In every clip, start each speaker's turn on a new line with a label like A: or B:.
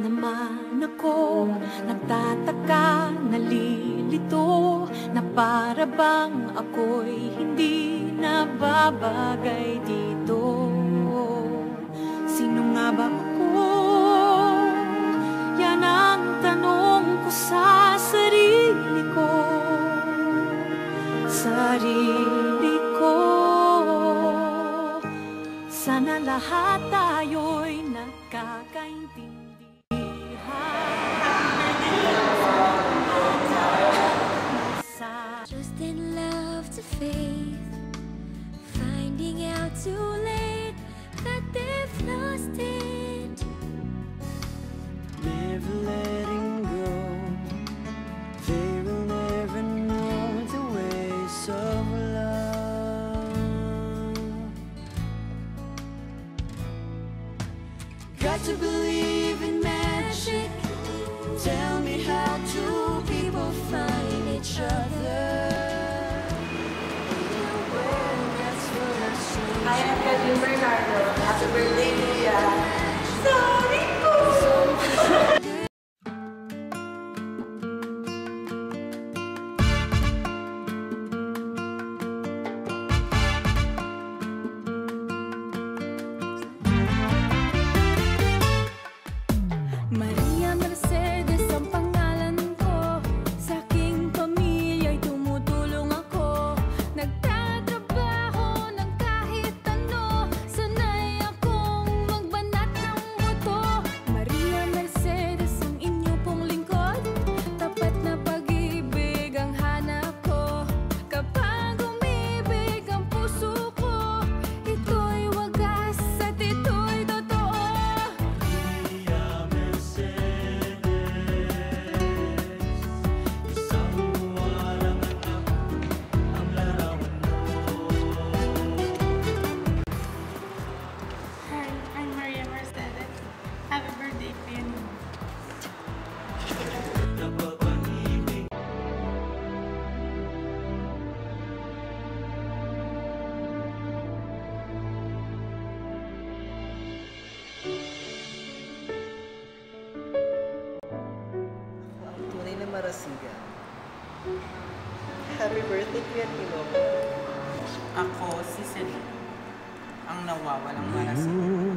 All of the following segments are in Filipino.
A: naman ako nagtataka, nalilito, na para bang ako'y hindi nababagay dito. Sino nga ba ako? Yan ang tanong ko sa sarili ko. Sarili ko. Sana lahat tayo'y nagkakaintindihan.
B: Just in love to faith, finding out too late that they've lost it.
C: Never letting go, they will never know the ways of love. Got to believe in magic. Tell me how two people find each other.
D: I am Kevin Bernardo. Happy birthday, Lia. Sorry po!
B: Maria Mercedes ang pangalan ko. Sa aking pamilya'y tumutulong ako. Nagtatrabaho ng kahit ano. Sanay akong magbanat ng buto. Maria Mercedes ang inyo pong lingkod. Tapat na pag-ibig ang hanap ko. Kapag umibig ang puso ko, ito'y wagas at ito'y totoo.
E: Hi, I'm Maria Mercedes. Happy birthday, Pin.
C: Ang tunay na marasigan. Happy birthday, Kuya Tino.
F: Ako si Celine, ang nawawalang marasigan.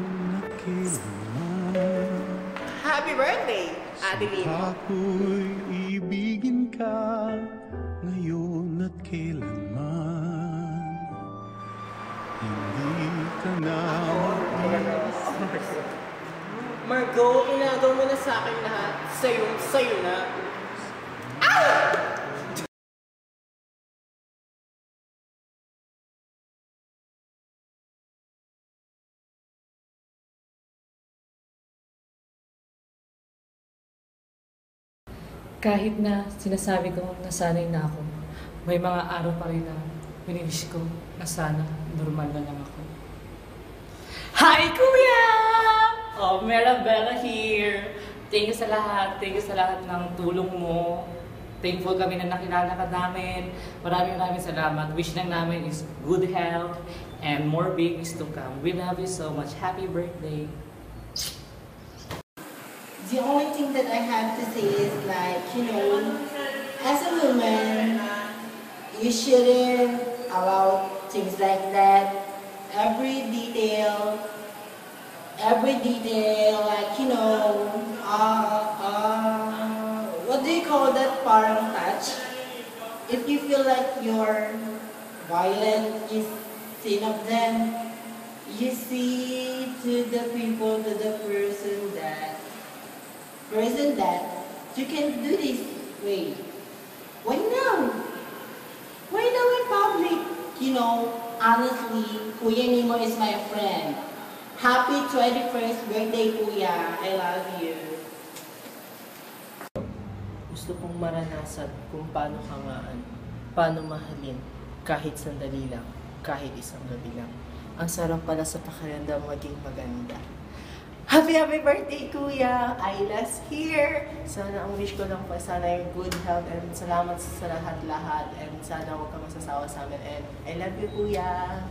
D: Happy birthday, Ate Lino.
G: Ako'y ibigin ka ngayon at kailanman. Hindi ka na
D: Margo, inagaw mo na sa akin lahat. Sayo na.
H: Kahit na sinasabi ko nasanay na ako, may mga araw pa rin na winiwish ko na sana normal na lang ako. Hi, Kuya! Oh, Merabella here! Thank you sa lahat. Thank you sa lahat ng tulong mo. Thankful kami na nakilala ka namin. Maraming salamat. Wish lang namin is good health and more babies to come. We love you so much. Happy birthday!
I: The only thing that I have to say is like, as a woman, you shouldn't allow things like that. Every detail, like, what do you call that, parang touch? If you feel like you're violent, you sin of them, you see to the people, to the person that you can do this way. Why now? Why now in public? Honestly, Kuya Nemo is my friend. Happy 21st birthday, Kuya. I love you.
C: Gusto kong maranasan kung paano hangaan, paano mahalin, kahit sandali lang, kahit isang gabi lang. Ang sarap pala sa pakiramdam maging maganda. Happy birthday, Kuya! Ailas here! Sana ang wish ko lang po, sana yung good health and salamat sa lahat-lahat and sana huwag ka masasawa sa amin and I love you, Kuya!